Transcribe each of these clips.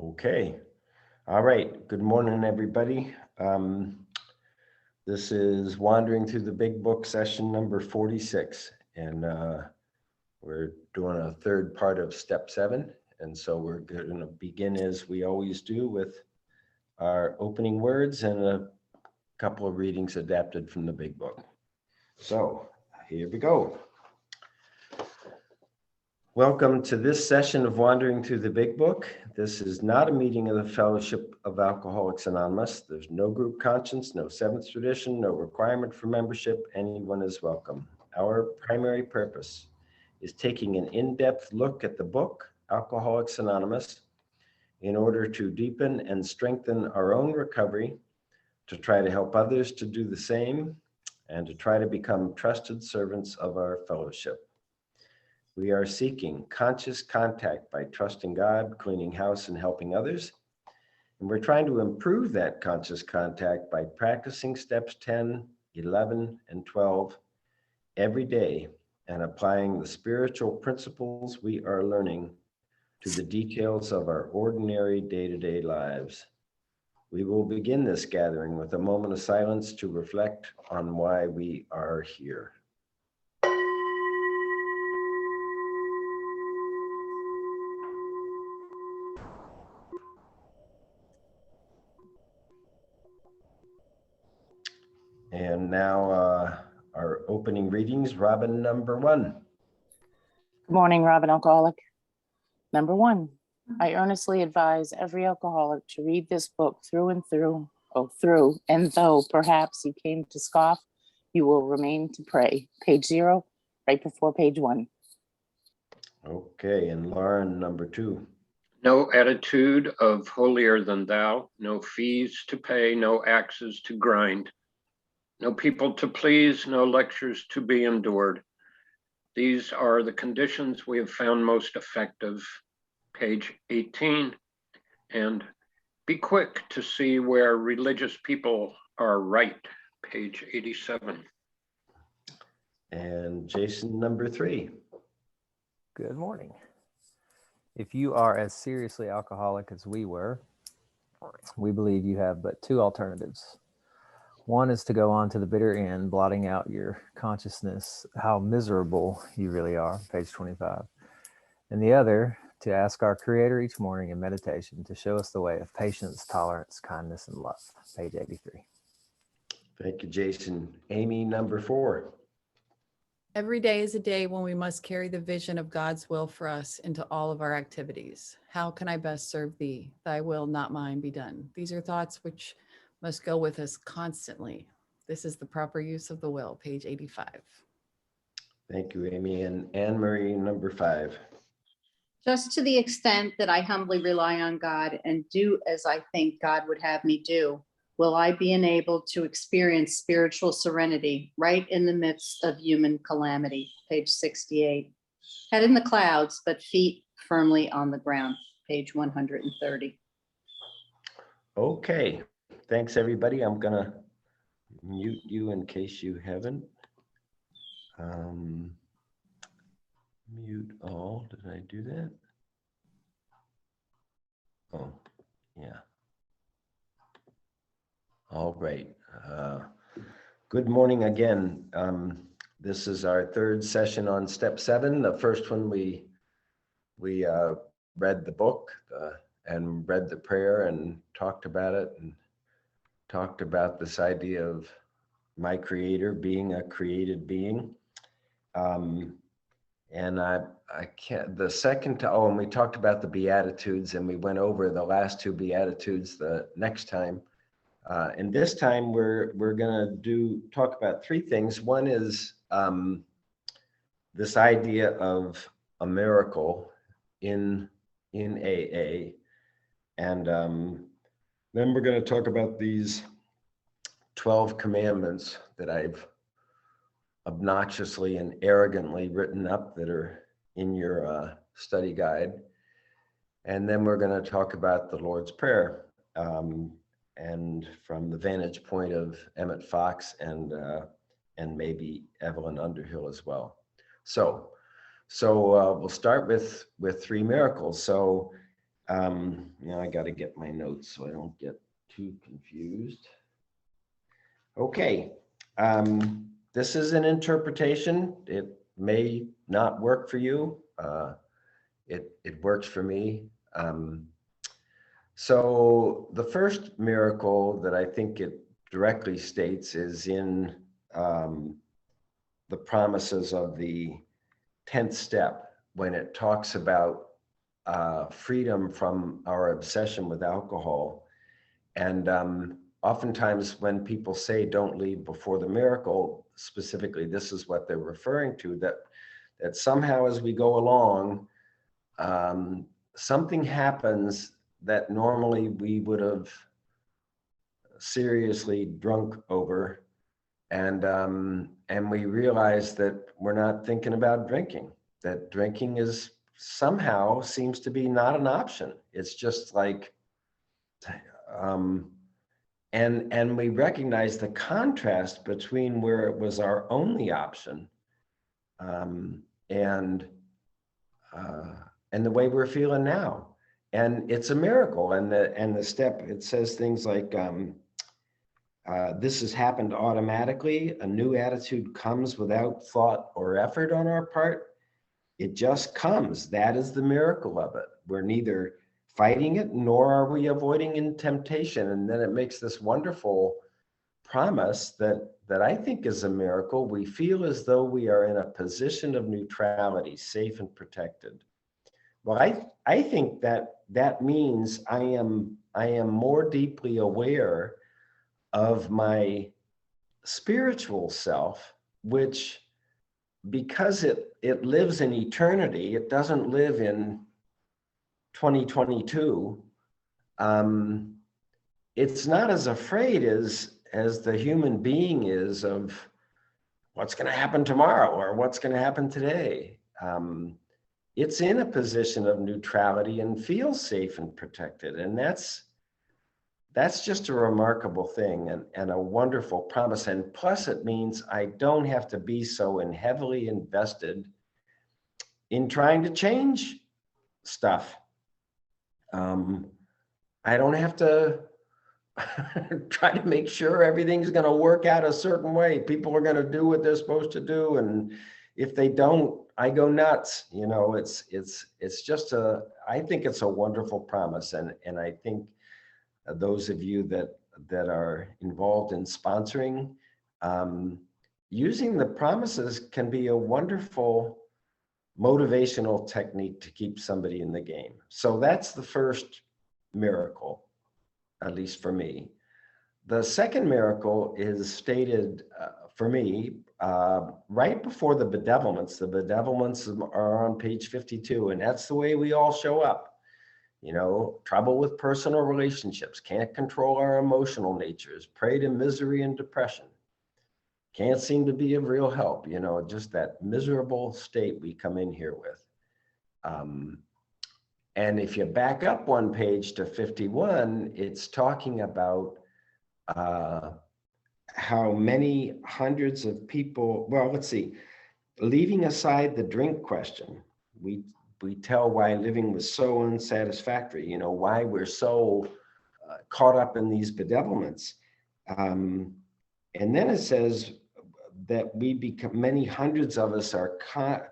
Okay. All right. Good morning, everybody. This is Wandering Through the Big Book session number 46. And we're doing a third part of step 7. And so we're going to begin as we always do with our opening words and a couple of readings adapted from the Big Book. So here we go. Welcome to this session of Wandering Through the Big Book. This is not a meeting of the Fellowship of Alcoholics Anonymous. There's no group conscience, no seventh tradition, no requirement for membership. Anyone is welcome. Our primary purpose is taking an in-depth look at the book, Alcoholics Anonymous, in order to deepen and strengthen our own recovery, to try to help others to do the same, and to try to become trusted servants of our fellowship. We are seeking conscious contact by trusting God, cleaning house, and helping others. And we're trying to improve that conscious contact by practicing steps 10, 11, and 12 every day and applying the spiritual principles we are learning to the details of our ordinary day-to-day lives. We will begin this gathering with a moment of silence to reflect on why we are here. And now our opening readings, Robin number 1. Good morning, Robin Alcoholic. Number 1, I earnestly advise every alcoholic to read this book through and through, and though perhaps you came to scoff, you will remain to pray. Page 0, right before page 1. Okay, and Lauren number 2. No attitude of holier than thou, no fees to pay, no axes to grind, no people to please, no lectures to be endured. These are the conditions we have found most effective. Page 18. And be quick to see where religious people are right. Page 87. And Jason number 3. Good morning. If you are as seriously alcoholic as we were, we believe you have but 2 alternatives. One is to go on to the bitter end, blotting out your consciousness, how miserable you really are, page 25. And the other, to ask our Creator each morning in meditation to show us the way of patience, tolerance, kindness, and love, page 83. Thank you, Jason. Amy number 4. Every day is a day when we must carry the vision of God's will for us into all of our activities. How can I best serve thee? Thy will, not mine, be done. These are thoughts which must go with us constantly. This is the proper use of the will, page 85. Thank you, Amy. And Anne Marie number 5. Just to the extent that I humbly rely on God and do as I think God would have me do, will I be enabled to experience spiritual serenity right in the midst of human calamity, page 68. Head in the clouds, but feet firmly on the ground, page 130. Okay, thanks everybody. I'm gonna mute you in case you haven't. Mute all, did I do that? Oh, yeah. All right. Good morning again. This is our third session on step 7. The first one we read the book and read the prayer and talked about it and talked about this idea of my Creator being a created being. And I can't, the second, and we talked about the Beatitudes and we went over the last 2 Beatitudes the next time. And this time we're gonna talk about 3 things. One is this idea of a miracle in AA. And then we're gonna talk about these 12 commandments that I've obnoxiously and arrogantly written up that are in your study guide. And then we're going to talk about the Lord's Prayer and from the vantage point of Emmet Fox and maybe Evelyn Underhill as well. So we'll start with 3 miracles. So Now I got to get my notes so I don't get too confused. Okay. This is an interpretation. It may not work for you. It works for me. So the first miracle that I think it directly states is in the promises of the 10th step, when it talks about freedom from our obsession with alcohol. And oftentimes when people say don't leave before the miracle, specifically, this is what they're referring to, that somehow as we go along, something happens that normally we would have seriously drunk over, and we realize that we're not thinking about drinking, that drinking is somehow seems to be not an option. It's just like, and we recognize the contrast between where it was our only option, and the way we're feeling now. And it's a miracle. And the step, it says things like, this has happened automatically. A new attitude comes without thought or effort on our part. It just comes. That is the miracle of it. We're neither fighting it, nor are we avoiding in temptation. And then it makes this wonderful promise that I think is a miracle. We feel as though we are in a position of neutrality, safe and protected. Well, I think that means I am more deeply aware of my spiritual self, which, because it lives in eternity, it doesn't live in 2022. It's not as afraid as the human being is of what's going to happen tomorrow or what's going to happen today. It's in a position of neutrality and feels safe and protected. And that's just a remarkable thing and a wonderful promise. And plus it means I don't have to be so heavily invested in trying to change stuff. I don't have to try to make sure everything's going to work out a certain way. People are going to do what they're supposed to do. And if they don't, I go nuts. You know, it's just I think it's a wonderful promise. And I think those of you that are involved in sponsoring, using the promises can be a wonderful motivational technique to keep somebody in the game. So that's the first miracle, at least for me. The second miracle is stated for me right before the bedevilments. The bedevilments are on page 52, and that's the way we all show up. You know, trouble with personal relationships, can't control our emotional natures, prey to misery and depression, can't seem to be of real help, you know, just that miserable state we come in here with. And if you back up one page to 51, it's talking about how many hundreds of people, well, let's see, leaving aside the drink question, we tell why living was so unsatisfactory, you know, why we're so caught up in these bedevilments. And then it says that we become, many hundreds of us are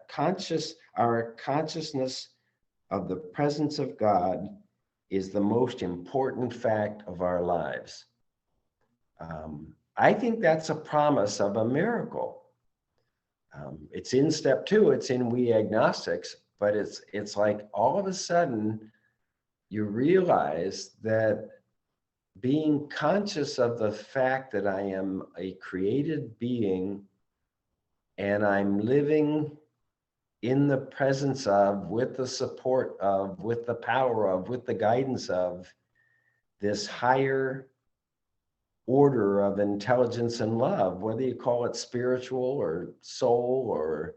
conscious, our consciousness of the presence of God is the most important fact of our lives. I think that's a promise of a miracle. It's in step 2, it's in We Agnostics, but it's like all of a sudden you realize that being conscious of the fact that I am a created being and I'm living in the presence of, with the support of, with the power of, with the guidance of this higher order of intelligence and love, whether you call it spiritual or soul or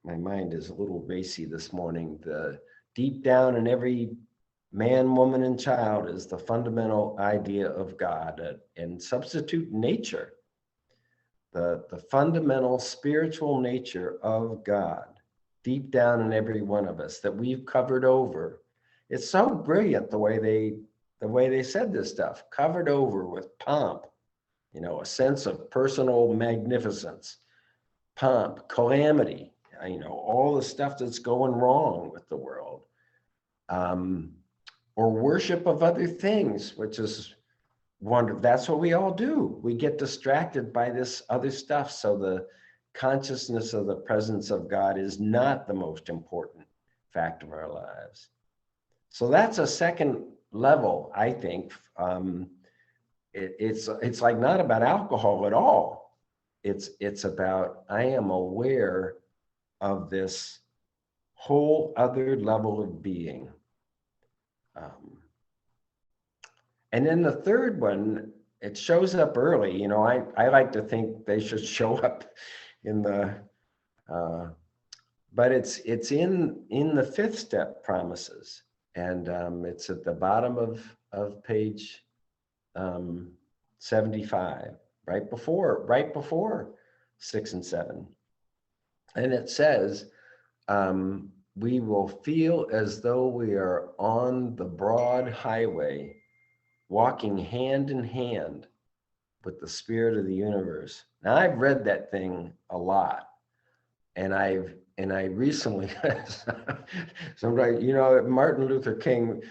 my mind is a little racy this morning. The deep down in every man, woman, and child is the fundamental idea of God, and substitute nature, the fundamental spiritual nature of God. deep down in every one of us that we've covered over. It's so brilliant the way they said this stuff, covered over with pomp, a sense of personal magnificence, pomp, calamity, all the stuff that's going wrong with the world, or worship of other things, which is wonderful. That's what we all do. We get distracted by this other stuff. So the consciousness of the presence of God is not the most important fact of our lives. So that's a second level, I think. It's like not about alcohol at all. It's about, I am aware of this whole other level of being. And then the third one, it shows up early. I like to think they should show up in the, but it's in the fifth step, promises. And it's at the bottom of page 75, right before 6 and 7. And it says, we will feel as though we are on the broad highway, walking hand in hand with the spirit of the universe. Now, I've read that thing a lot, and I recently, somebody, Martin Luther King,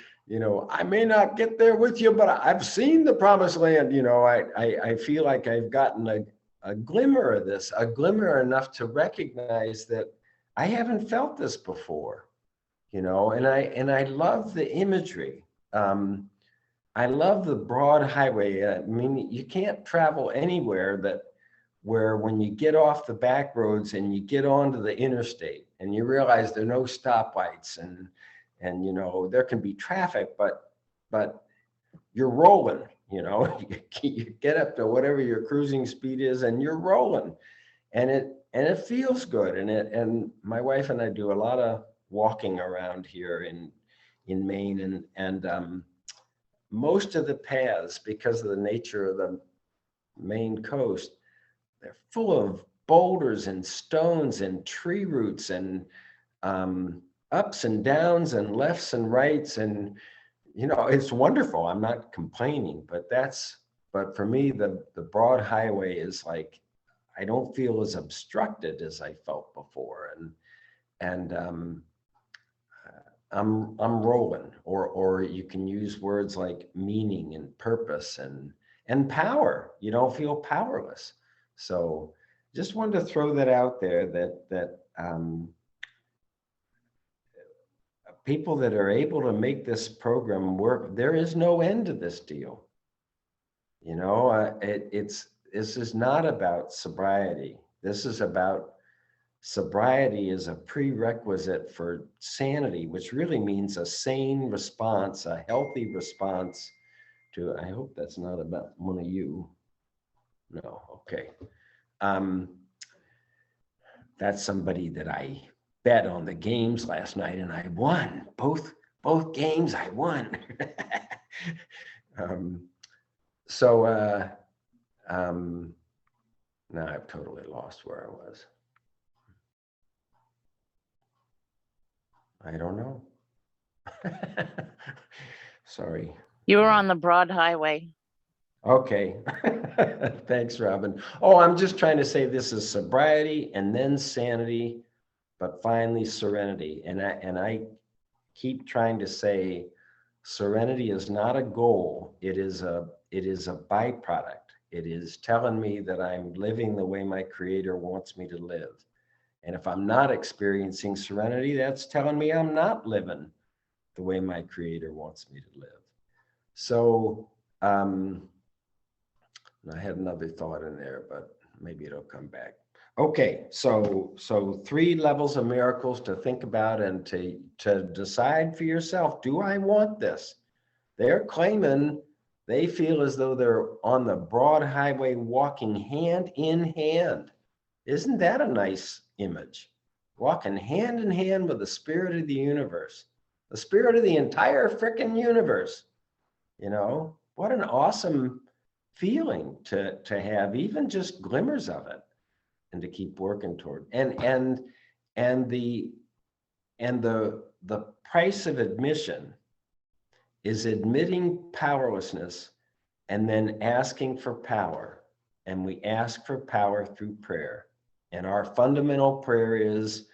I may not get there with you, but I've seen the promised land. I feel like I've gotten a glimmer of this, a glimmer enough to recognize that I haven't felt this before, and I love the imagery. I love the broad highway. I mean, you can't travel anywhere where when you get off the back roads and you get onto the interstate and you realize there are no stoplights and there can be traffic, but you're rolling, you get up to whatever your cruising speed is and you're rolling, and it feels good. And my wife and I do a lot of walking around here in Maine, and most of the paths, because of the nature of the Maine coast, they're full of boulders and stones and tree roots and ups and downs and lefts and rights. And, it's wonderful. I'm not complaining, but for me, the broad highway is like, I don't feel as obstructed as I felt before. And I'm rolling, or you can use words like meaning and purpose and power. You don't feel powerless. So just wanted to throw that out there, that people that are able to make this program work, there is no end to this deal. This is not about sobriety. This is about sobriety is a prerequisite for sanity, which really means a sane response, a healthy response to, I hope that's not about one of you. No, okay. That's somebody that I bet on the games last night and I won. Both games I won. Now I've totally lost where I was. I don't know. Sorry. You were on the broad highway. Okay. Thanks, Robin. Oh, I'm just trying to say this is sobriety and then sanity, but finally serenity. And I keep trying to say serenity is not a goal. It is a byproduct. It is telling me that I'm living the way my Creator wants me to live. And if I'm not experiencing serenity, that's telling me I'm not living the way my Creator wants me to live. So I had another thought in there, but maybe it'll come back. Okay, so 3 levels of miracles to think about and to decide for yourself. Do I want this? They're claiming they feel as though they're on the broad highway walking hand in hand. Isn't that a nice image? Walking hand in hand with the spirit of the universe, the spirit of the entire frickin' universe. What an awesome feeling to have, even just glimmers of it, and to keep working toward. And the And the price of admission is admitting powerlessness and then asking for power. And we ask for power through prayer. And our fundamental prayer is,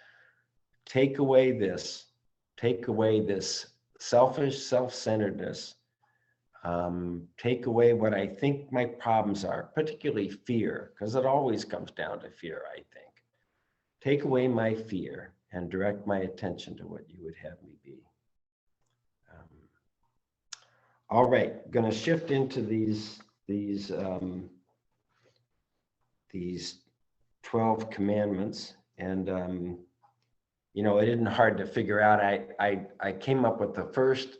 take away this selfish self-centeredness. Take away what I think my problems are, particularly fear, because it always comes down to fear, I think. Take away my fear and direct my attention to what you would have me be. All right, going to shift into these 12 commandments. And, you know, it isn't hard to figure out. I came up with the first,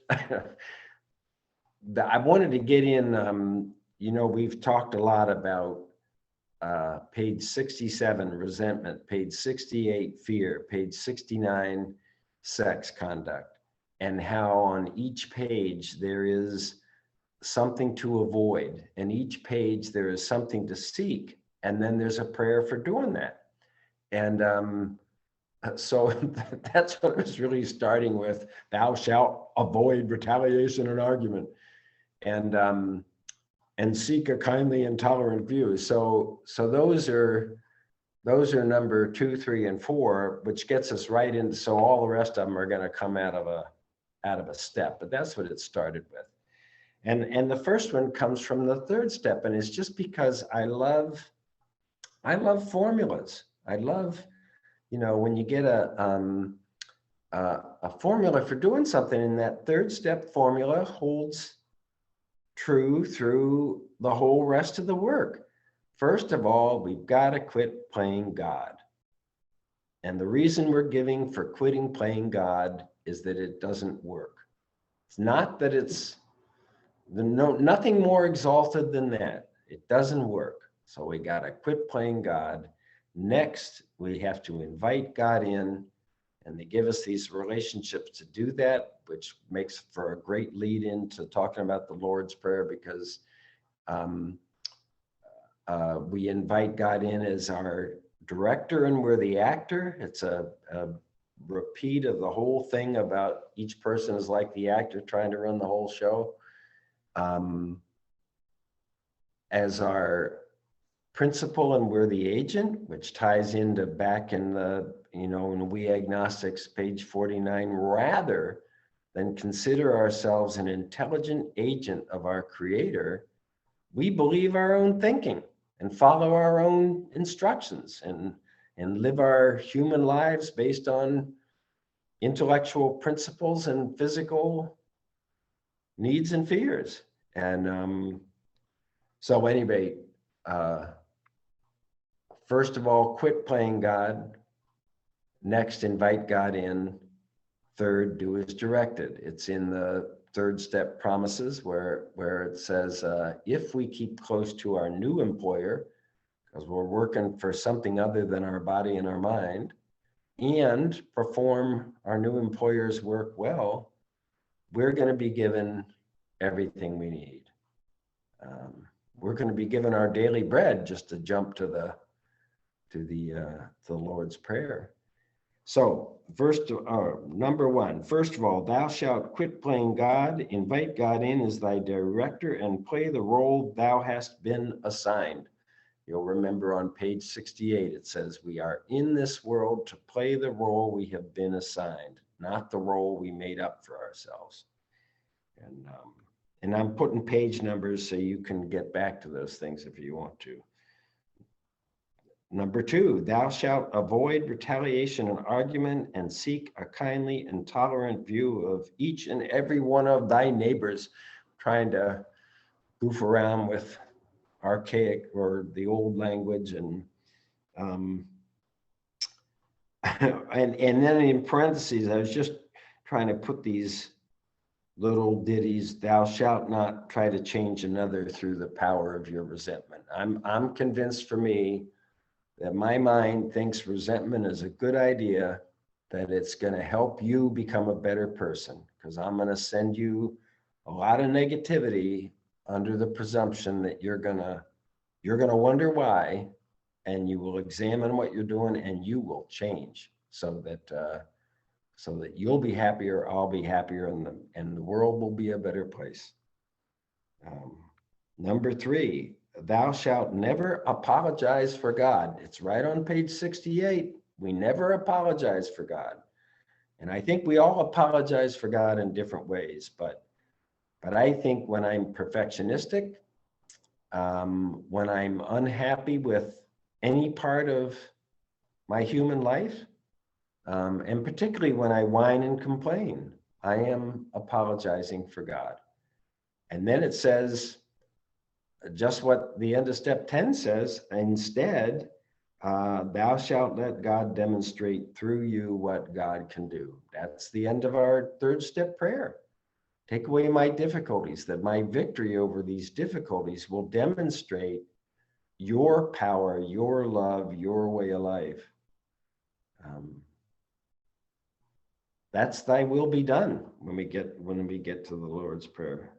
I wanted to get in, you know, we've talked a lot about page 67, resentment, page 68, fear, page 69, sex conduct, and how on each page there is something to avoid, and each page there is something to seek, and then there's a prayer for doing that. And so that's what I was really starting with. Thou shalt avoid retaliation and argument, and seek a kindly and tolerant view. So those are number 2, 3, and 4, which gets us right into. So all the rest of them are going to come out of a step, but that's what it started with. And the first one comes from the third step, and it's just because I love formulas. I love, you know, when you get a formula for doing something, and that third step formula holds true through the whole rest of the work. First of all, we've got to quit playing God. And the reason we're giving for quitting playing God is that it doesn't work. It's not that it's nothing more exalted than that. It doesn't work. So we got to quit playing God. Next, we have to invite God in, and they give us these relationships to do that, which makes for a great lead into talking about the Lord's Prayer, because we invite God in as our director and we're the actor. It's a repeat of the whole thing about each person is like the actor trying to run the whole show. As our principal and we're the agent, which ties into back in the, you know, in We Agnostics, page 49, rather than consider ourselves an intelligent agent of our Creator, we believe our own thinking and follow our own instructions and live our human lives based on intellectual principles and physical needs and fears. And so anyway, first of all, quit playing God. Next, invite God in. Third, do as directed. It's in the third step promises where it says, if we keep close to our new employer, because we're working for something other than our body and our mind, and perform our new employer's work well, we're going to be given everything we need. We're going to be given our daily bread, just to jump to the Lord's Prayer. So number 1, first of all, thou shalt quit playing God, invite God in as thy director, and play the role thou hast been assigned. You'll remember on page 68, it says we are in this world to play the role we have been assigned, not the role we made up for ourselves. And I'm putting page numbers so you can get back to those things if you want to. Number 2, thou shalt avoid retaliation and argument, and seek a kindly and tolerant view of each and every one of thy neighbors. Trying to goof around with archaic or the old language, and and then in parentheses, I was just trying to put these little ditties. Thou shalt not try to change another through the power of your resentment. I'm convinced, for me, that my mind thinks resentment is a good idea, that it's going to help you become a better person, because I'm going to send you a lot of negativity under the presumption that you're going to wonder why, and you will examine what you're doing and you will change, so so that you'll be happier, I'll be happier, and the world will be a better place. Number 3, thou shalt never apologize for God. It's right on page 68. We never apologize for God. And I think we all apologize for God in different ways, but I think when I'm perfectionistic, when I'm unhappy with any part of my human life, and particularly when I whine and complain, I am apologizing for God. And then it says just what the end of step 10 says: instead, thou shalt let God demonstrate through you what God can do. That's the end of our 3rd step prayer. Take away my difficulties, that my victory over these difficulties will demonstrate your power, your love, your way of life. That's thy will be done when we get to the Lord's Prayer.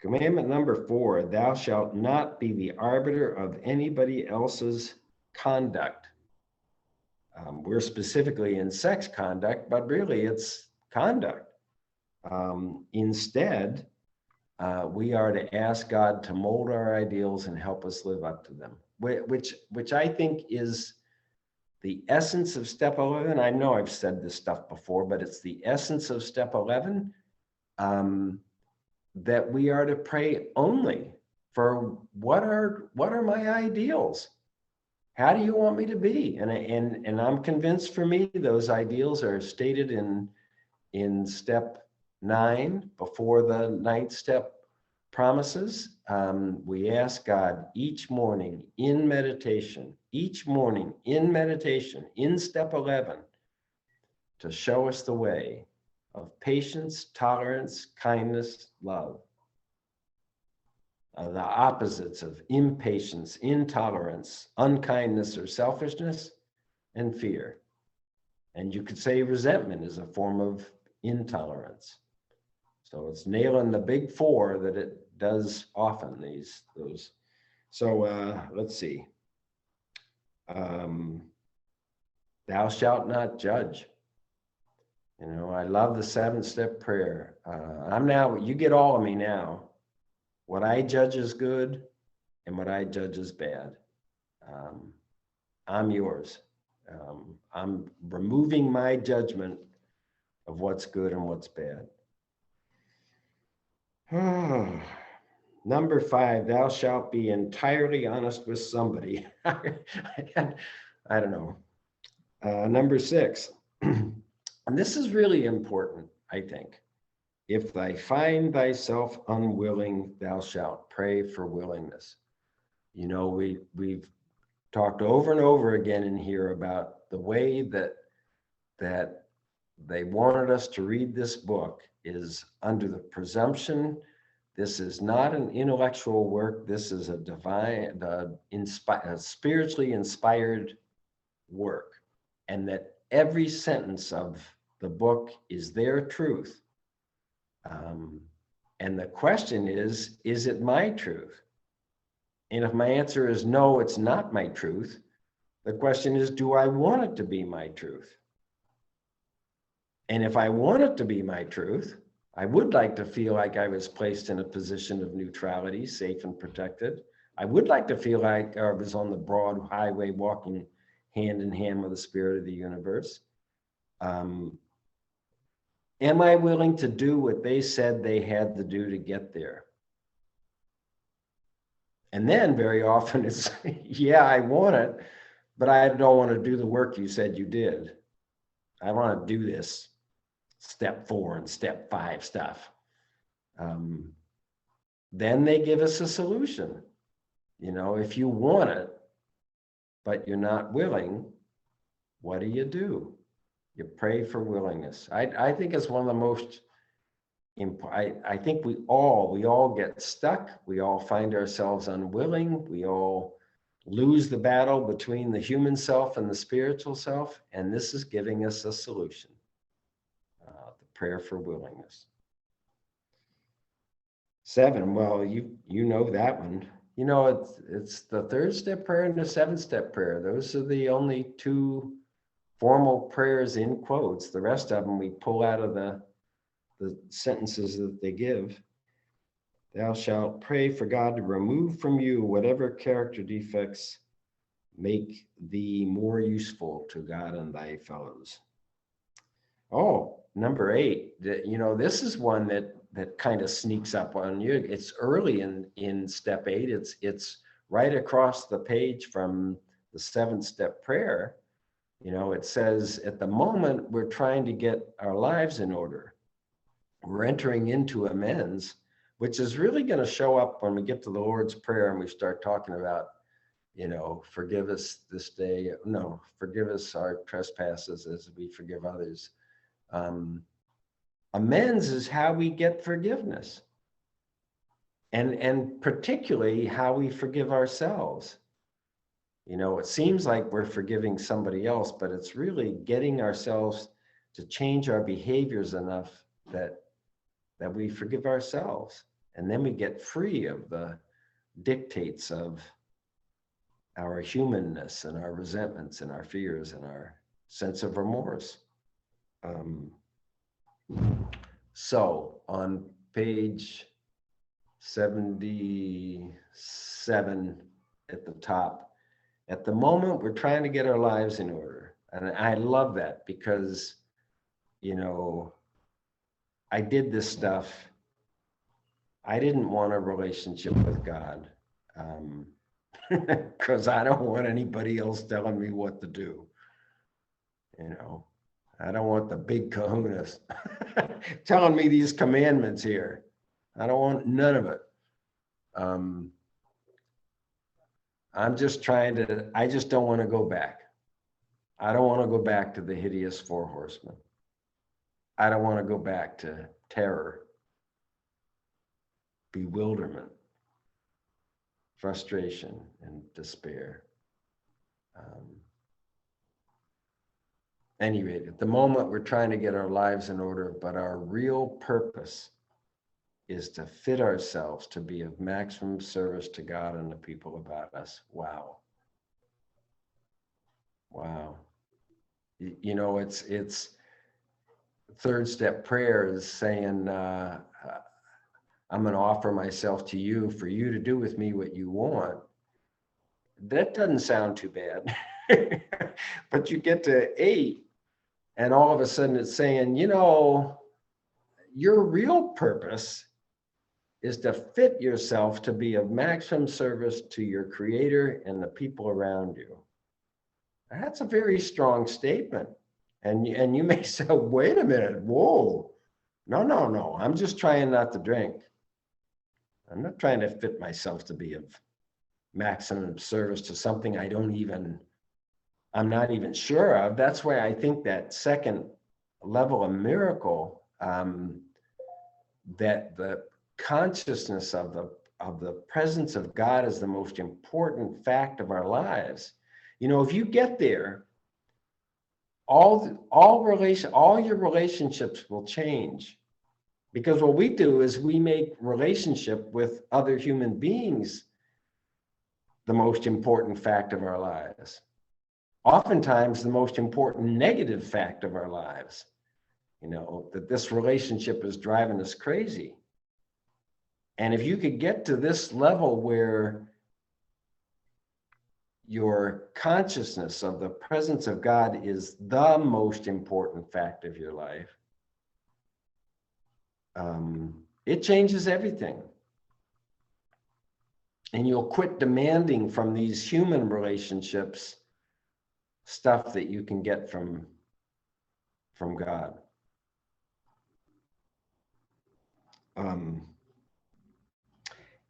Commandment number 4, thou shalt not be the arbiter of anybody else's conduct. We're specifically in sex conduct, but really it's conduct. Instead, we are to ask God to mold our ideals and help us live up to them, which I think is the essence of step 11. I know I've said this stuff before, but it's the essence of step 11, that we are to pray only for what are my ideals? How do you want me to be? And I'm convinced, for me, those ideals are stated in step 9, before the 9th step promises. We ask God each morning in meditation, in step 11, to show us the way of patience, tolerance, kindness, love. The opposites of impatience, intolerance, unkindness, or selfishness, and fear. And you could say resentment is a form of intolerance. So it's nailing the big 4 that it does often, those. So let's see. Thou shalt not judge. You know, I love the 7th step prayer. You get all of me now. What I judge is good and what I judge is bad. I'm yours. I'm removing my judgment of what's good and what's bad. Number 5, thou shalt be entirely honest with somebody. I don't know. Number 6, and this is really important, I think. If thou find thyself unwilling, thou shalt pray for willingness. You know, we've talked over and over again in here about the way that they wanted us to read this book is under the presumption this is not an intellectual work. This is a divine, spiritually inspired work, and that every sentence of the book is their truth. And the question is it my truth? And if my answer is no, it's not my truth, the question is, do I want it to be my truth? And if I want it to be my truth, I would like to feel like I was placed in a position of neutrality, safe and protected. I would like to feel like I was on the broad highway walking hand in hand with the spirit of the universe. Am I willing to do what they said they had to do to get there? And then very often it's, yeah, I want it, but I don't want to do the work you said you did. I want to do this step 4 and step 5 stuff. Then they give us a solution. You know, if you want it, but you're not willing, what do? You pray for willingness. I think it's one of the most I think we all get stuck. We all find ourselves unwilling. We all lose the battle between the human self and the spiritual self. And this is giving us a solution. The prayer for willingness. 7, well, you know that one. You know, it's the 3rd step prayer and the 7th step prayer. Those are the only 2 formal prayers in quotes. The rest of them we pull out of the sentences that they give. Thou shalt pray for God to remove from you whatever character defects make thee more useful to God and thy fellows. Oh, number 8, this is one that kind of sneaks up on you. It's early in step 8. It's right across the page from the 7th step prayer. It says, at the moment, we're trying to get our lives in order. We're entering into amends, which is really going to show up when we get to the Lord's Prayer and we start talking about, forgive us this day. No, forgive us our trespasses as we forgive others. Amends is how we get forgiveness. And particularly how we forgive ourselves. It seems like we're forgiving somebody else, but it's really getting ourselves to change our behaviors enough that we forgive ourselves. And then we get free of the dictates of our humanness and our resentments and our fears and our sense of remorse. So on page 77 at the top, at the moment, we're trying to get our lives in order. And I love that because, I did this stuff. I didn't want a relationship with God because I don't want anybody else telling me what to do. I don't want the big kahunas telling me these commandments here. I don't want none of it. I just don't want to go back. I don't want to go back to the hideous 4 horsemen. I don't want to go back to terror, bewilderment, frustration, and despair. Anyway, at the moment, we're trying to get our lives in order, but our real purpose is to fit ourselves to be of maximum service to God and the people about us. Wow. It's 3rd step prayer is saying, I'm going to offer myself to you for you to do with me what you want. That doesn't sound too bad. But you get to 8 and all of a sudden it's saying, your real purpose is to fit yourself to be of maximum service to your Creator and the people around you. That's a very strong statement. And you may say, wait a minute, whoa. No. I'm just trying not to drink. I'm not trying to fit myself to be of maximum service to something I'm not even sure of. That's why I think that second level of miracle, that the consciousness of the presence of God is the most important fact of our lives. If you get there, all your relationships will change, because what we do is we make relationship with other human beings the most important fact of our lives. Oftentimes the most important negative fact of our lives, that this relationship is driving us crazy. And if you could get to this level where your consciousness of the presence of God is the most important fact of your life, it changes everything. And you'll quit demanding from these human relationships stuff that you can get from God.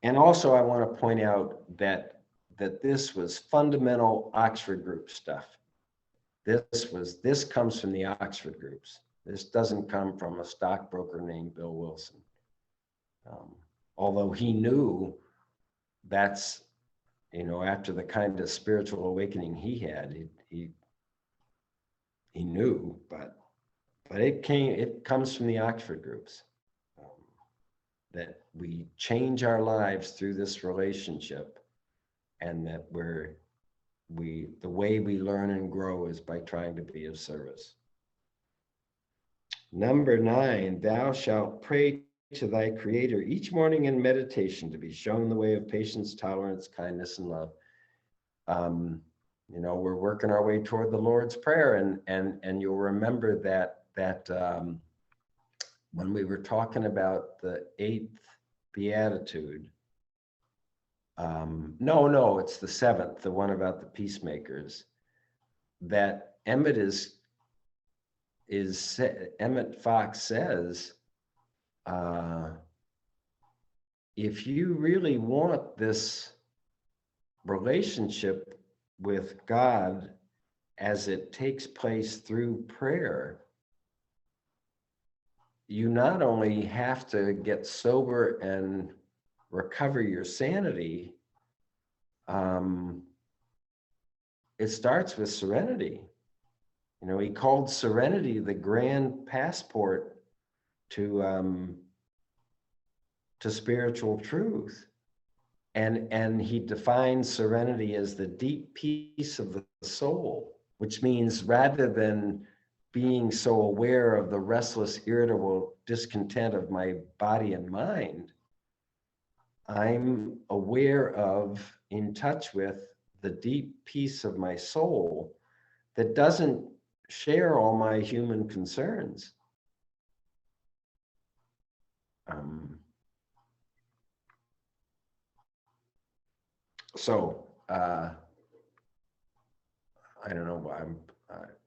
And also I want to point out that this was fundamental Oxford group stuff. This comes from the Oxford groups. This doesn't come from a stockbroker named Bill Wilson. Although he knew that's, after the kind of spiritual awakening he had, he knew, but it comes from the Oxford groups, that we change our lives through this relationship, and that we're the way we learn and grow is by trying to be of service. Number 9, thou shalt pray to thy Creator each morning in meditation to be shown the way of patience, tolerance, kindness, and love. You know, we're working our way toward the Lord's Prayer, and you'll remember that when we were talking about the 8th Beatitude, no, it's the 7th, the one about the peacemakers, that Emmet Emmet Fox says, if you really want this relationship with God as it takes place through prayer, you not only have to get sober and recover your sanity, it starts with serenity. You know, he called serenity the grand passport to spiritual truth. And he defines serenity as the deep peace of the soul, which means rather than being so aware of the restless, irritable discontent of my body and mind, I'm aware of, in touch with, the deep peace of my soul that doesn't share all my human concerns. So I don't know.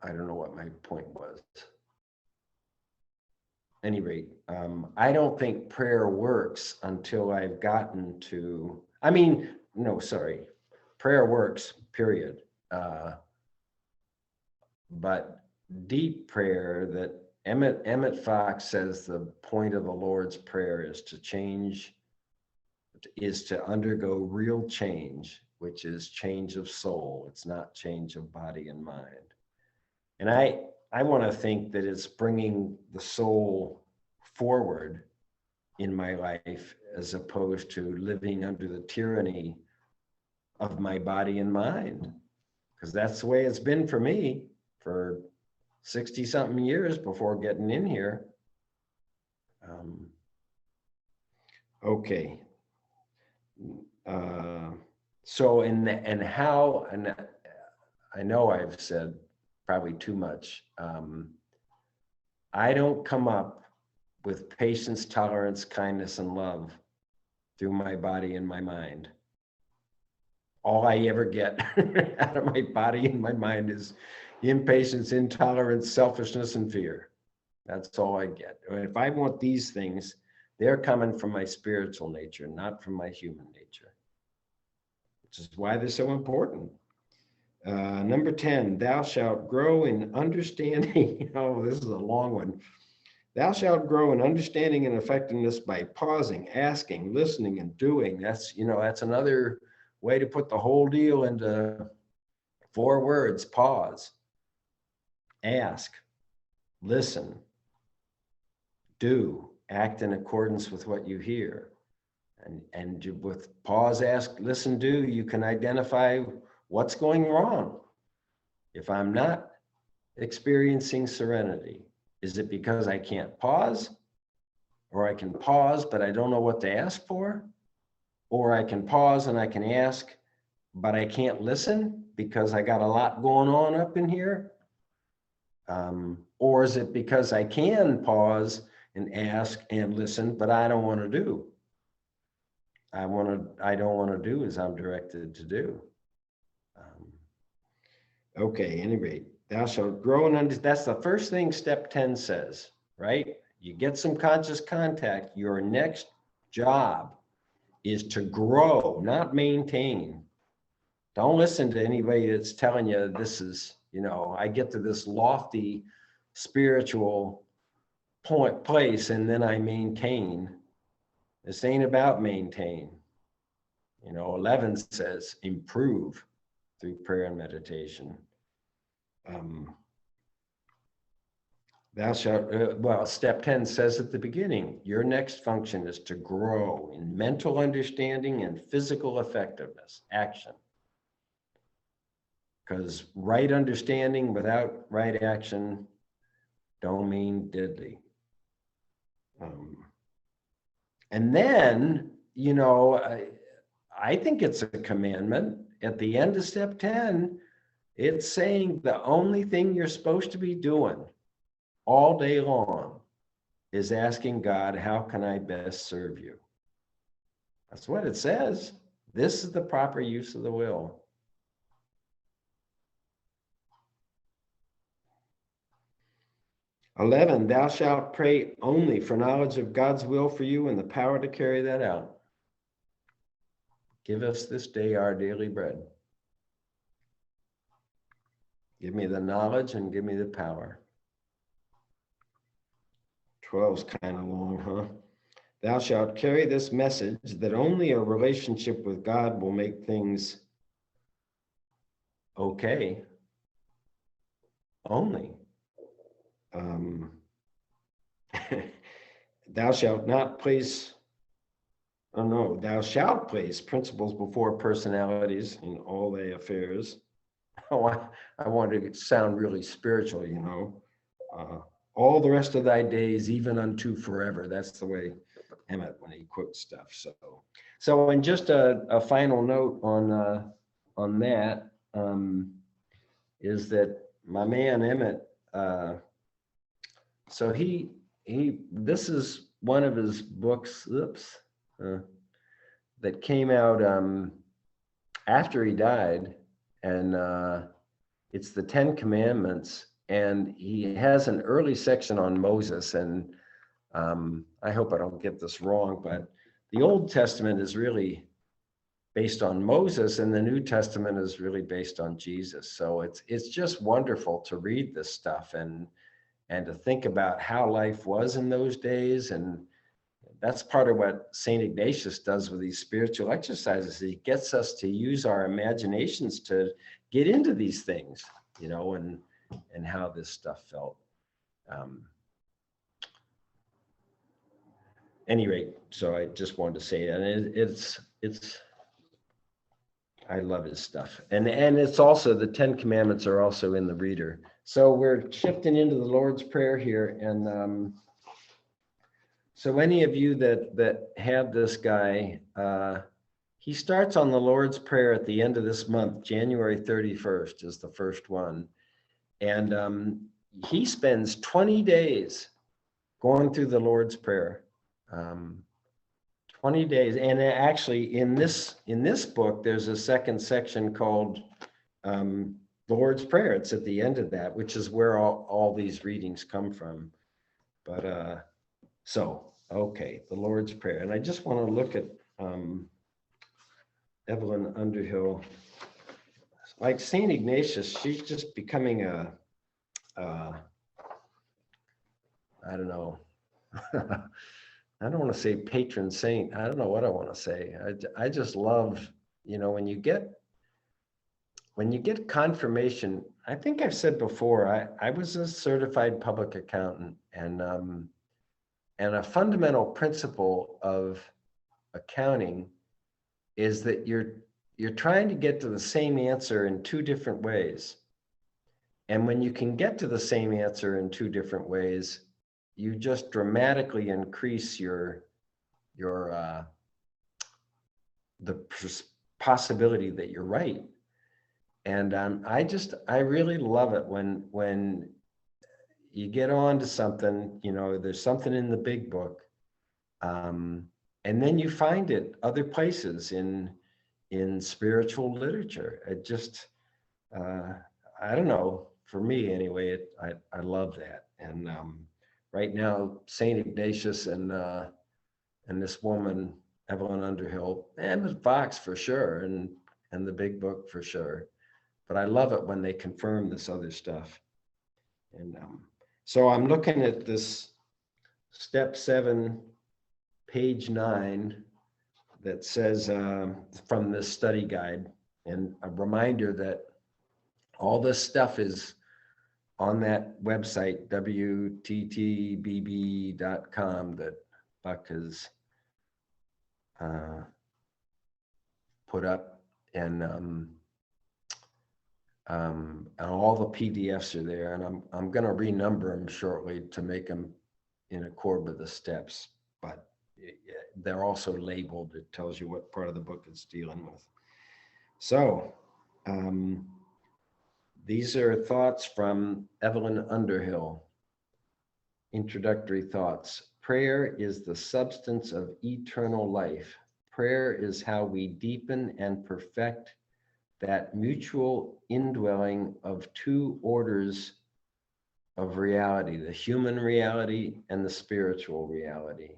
I don't know what my point was. At any rate, I don't think prayer works until I've gotten to. I mean, no, sorry, prayer works. Period. But deep prayer, that Emmet Fox says the point of the Lord's Prayer is to change, is to undergo real change, which is change of soul. It's not change of body and mind. And I want to think that it's bringing the soul forward in my life as opposed to living under the tyranny of my body and mind, because that's the way it's been for me for 60-something years before getting in here. Okay. So how, and I know I've said probably too much. I don't come up with patience, tolerance, kindness, and love through my body and my mind. All I ever get out of my body and my mind is impatience, intolerance, selfishness, and fear. That's all I get. If I want these things, they're coming from my spiritual nature, not from my human nature, which is why they're so important. Number 10, thou shalt grow in understanding. Oh, this is a long one. Thou shalt grow in understanding and effectiveness by pausing, asking, listening, and doing. That's another way to put the whole deal into 4 words: pause, ask, listen, do, act in accordance with what you hear. And with pause, ask, listen, do, you can identify what's going wrong. If I'm not experiencing serenity, is it because I can't pause? Or I can pause, but I don't know what to ask for? Or I can pause and I can ask, but I can't listen because I got a lot going on up in here? Or is it because I can pause and ask and listen, but I don't want to do? I don't want to do as I'm directed to do. Okay, at any rate, thou shalt grow and that's the first thing step 10 says, right? You get some conscious contact. Your next job is to grow, not maintain. Don't listen to anybody that's telling you this is, I get to this lofty spiritual place and then I maintain. This ain't about maintain. 11 says improve through prayer and meditation. Thou shalt, step 10 says at the beginning, your next function is to grow in mental understanding and physical effectiveness, action. because right understanding without right action don't mean diddly. And then, you know, I think it's a commandment. At the end of step 10, it's saying the only thing you're supposed to be doing all day long is asking God, how can I best serve you? That's what it says. This is the proper use of the will. "11, thou shalt pray only for knowledge of God's will for you and the power to carry that out. Give us this day our daily bread." Give me the knowledge and give me the power. 12's kind of long, huh? "Thou shalt carry this message that only a relationship with God will make things okay. Only. Thou shalt not place, oh no, thou shalt place principles before personalities in all thy affairs. Oh, I want to sound really spiritual, you know. All the rest of thy days, even unto forever. That's the way Emmet when he quotes stuff. So and just a final note on that is that my man Emmet, so he this is one of his books, that came out after he died, and it's the 10 Commandments, and he has an early section on Moses, and I hope I don't get this wrong, but the Old Testament is really based on Moses, and the New Testament is really based on Jesus. So it's just wonderful to read this stuff and to think about how life was in those days. And that's part of what St. Ignatius does with these spiritual exercises. He gets us to use our imaginations to get into these things, you know, and how this stuff felt. Any rate, so I just wanted to say that. And it's I love his stuff. And it's also, the 10 Commandments are also in the reader. So we're shifting into the Lord's Prayer here. And so any of you that have this guy, he starts on the Lord's Prayer at the end of this month. January 31st is the first one. And he spends 20 days going through the Lord's Prayer. 20 days. And actually in this book, there's a second section called the Lord's Prayer. It's at the end of that, which is where all these readings come from. But so, okay, the Lord's Prayer. And I just want to look at Evelyn Underhill. Like St. Ignatius, she's just becoming I don't know. I don't want to say patron saint. I don't know what I want to say. I just love, you know, when you get confirmation. I think I've said before, I was a certified public accountant, and a fundamental principle of accounting is that you're trying to get to the same answer in two different ways. And when you can get to the same answer in two different ways, you just dramatically increase the possibility that you're right. And I really love it when you get on to something, you know, there's something in the big book, and then you find it other places in spiritual literature. It just, I don't know, for me anyway, I love that. And right now, St. Ignatius and this woman, Evelyn Underhill, and Fox for sure, and the big book for sure. But I love it when they confirm this other stuff. And so I'm looking at this step 7, page 9, that says from this study guide, and a reminder that all this stuff is on that website, wttbb.com, that Buck has put up. And And all the PDFs are there, and I'm going to renumber them shortly to make them in accord with the steps, but they're also labeled. It tells you what part of the book it's dealing with. So these are thoughts from Evelyn Underhill. Introductory thoughts. Prayer is the substance of eternal life. Prayer is how we deepen and perfect that mutual indwelling of two orders of reality, the human reality and the spiritual reality.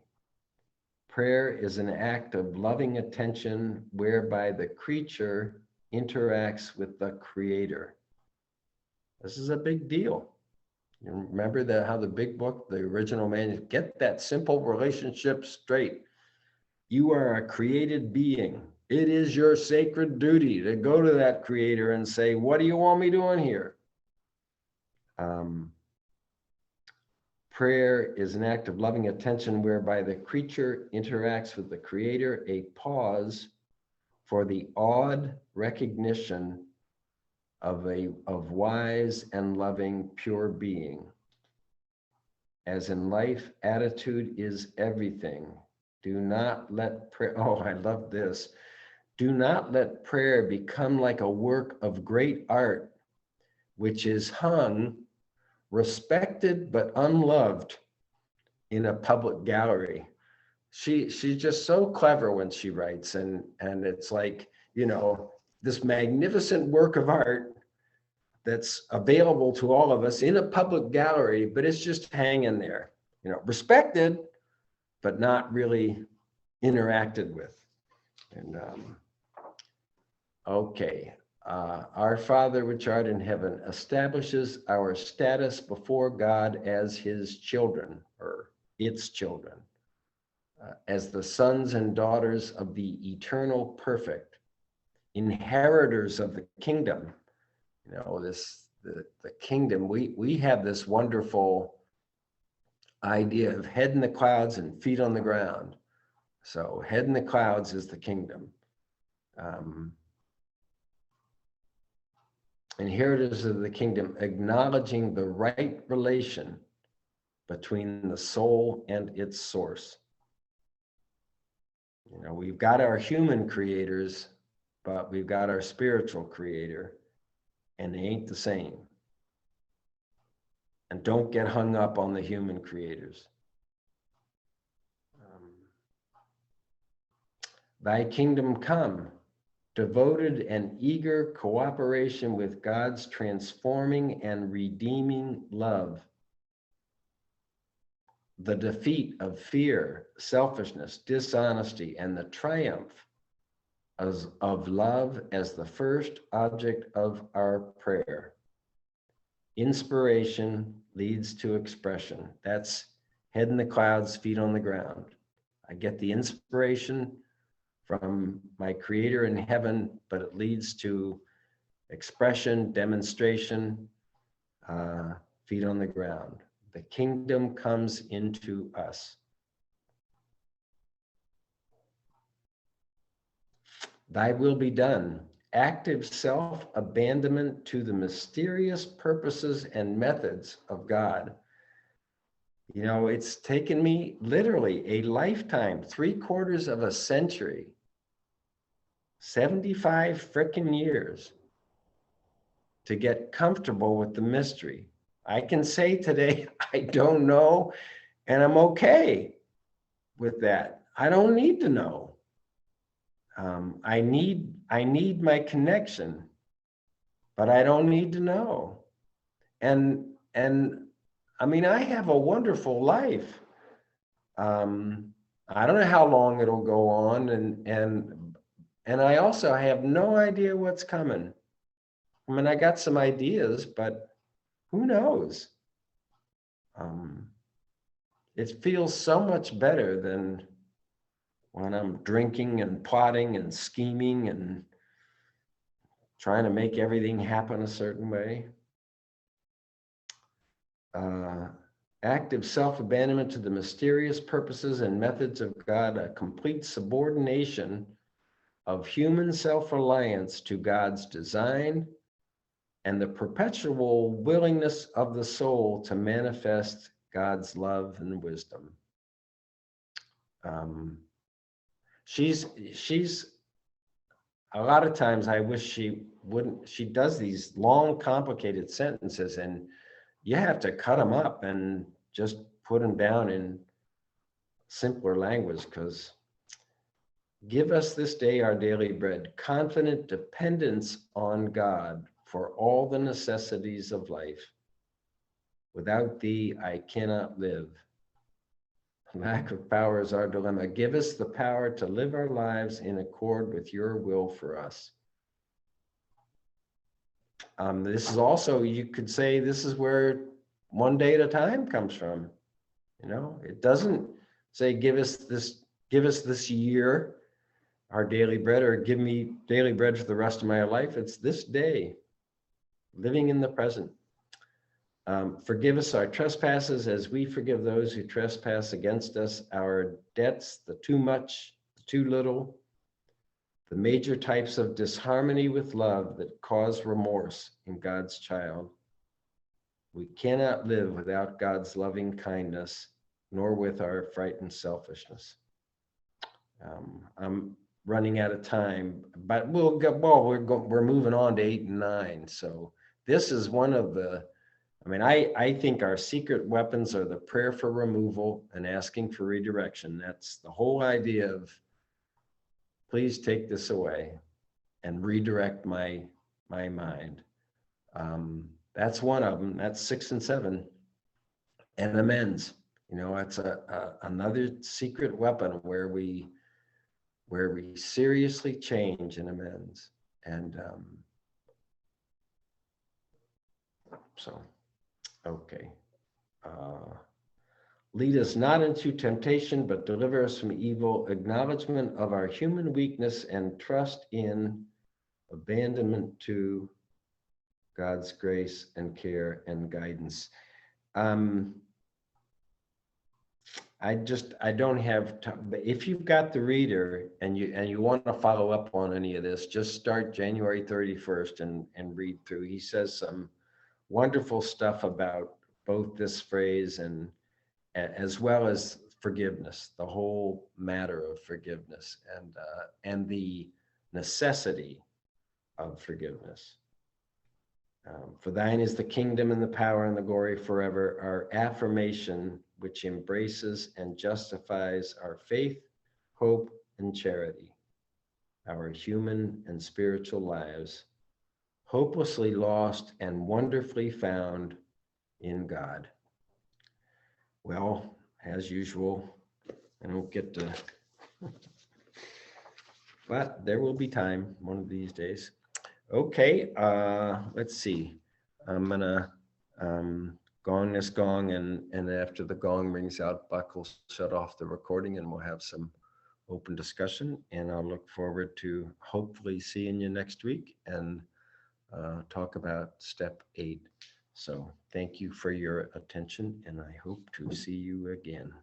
Prayer is an act of loving attention whereby the creature interacts with the creator. This is a big deal. You remember how the big book, the original man, get that simple relationship straight. You are a created being. It is your sacred duty to go to that creator and say, what do you want me doing here? Prayer is an act of loving attention whereby the creature interacts with the creator, a pause for the awed recognition of wise and loving pure being. As in life, attitude is everything. Do not let prayer, oh, I love this. Do not let prayer become like a work of great art, which is hung, respected, but unloved in a public gallery. She's just so clever when she writes, and it's like, you know, this magnificent work of art that's available to all of us in a public gallery, but it's just hanging there, you know, respected, but not really interacted with. And okay, our Father which art in heaven establishes our status before God as his children, or its children, as the sons and daughters of the eternal perfect, inheritors of the kingdom. You know, the kingdom, we have this wonderful idea of head in the clouds and feet on the ground. So head in the clouds is the kingdom. Inheritors of the kingdom, acknowledging the right relation between the soul and its source. You know, we've got our human creators, but we've got our spiritual creator, and they ain't the same. And don't get hung up on the human creators. Thy kingdom come, devoted and eager cooperation with God's transforming and redeeming love. The defeat of fear, selfishness, dishonesty, and the triumph of love as the first object of our prayer. Inspiration leads to expression. That's head in the clouds, feet on the ground. I get the inspiration from my creator in heaven, but it leads to expression, demonstration, feet on the ground. The kingdom comes into us. Thy will be done. Active self-abandonment to the mysterious purposes and methods of God. You know, it's taken me literally a lifetime, 3/4 of a century, 75 frickin' years to get comfortable with the mystery. I can say today, I don't know, and I'm okay with that. I don't need to know. I need my connection, but I don't need to know. And I mean, I have a wonderful life. I don't know how long it'll go on, and I also have no idea what's coming. I mean, I got some ideas, but who knows? It feels so much better than when I'm drinking and plotting and scheming and trying to make everything happen a certain way. Active self-abandonment to the mysterious purposes and methods of God, a complete subordination of human self-reliance to God's design and the perpetual willingness of the soul to manifest God's love and wisdom. She's a lot of times I wish she wouldn't, she does these long, complicated sentences, and you have to cut them up and just put them down in simpler language, because give us this day our daily bread, confident dependence on God for all the necessities of life. Without thee, I cannot live. Lack of power is our dilemma. Give us the power to live our lives in accord with your will for us. This is also, you could say, this is where one day at a time comes from. You know, it doesn't say, give us this year our daily bread, or give me daily bread for the rest of my life. It's this day, living in the present. Forgive us our trespasses as we forgive those who trespass against us, our debts, the too much, the too little, the major types of disharmony with love that cause remorse in God's child. We cannot live without God's loving kindness, nor with our frightened selfishness. I'm running out of time, but we're moving on to 8 and 9. So this is one of the, I think our secret weapons are the prayer for removal and asking for redirection. That's the whole idea of, please take this away and redirect my mind. That's one of them. That's 6 and 7. And amends. You know, it's another secret weapon where we seriously change and amends. And so, okay. Lead us not into temptation, but deliver us from evil. Acknowledgement of our human weakness and trust in abandonment to God's grace and care and guidance. I don't have time, but if you've got the reader and you want to follow up on any of this, just start January 31st and read through. He says some wonderful stuff about both this phrase and as well as forgiveness, the whole matter of forgiveness and the necessity of forgiveness. For thine is the kingdom and the power and the glory forever. Our affirmation, which embraces and justifies our faith, hope, and charity, our human and spiritual lives, hopelessly lost and wonderfully found in God. Well, as usual, I don't get to, but there will be time one of these days. Okay, let's see. I'm gonna gong this gong, and after the gong rings out, Buck will shut off the recording and we'll have some open discussion. And I'll look forward to hopefully seeing you next week and talk about step 8. So thank you for your attention, and I hope to see you again.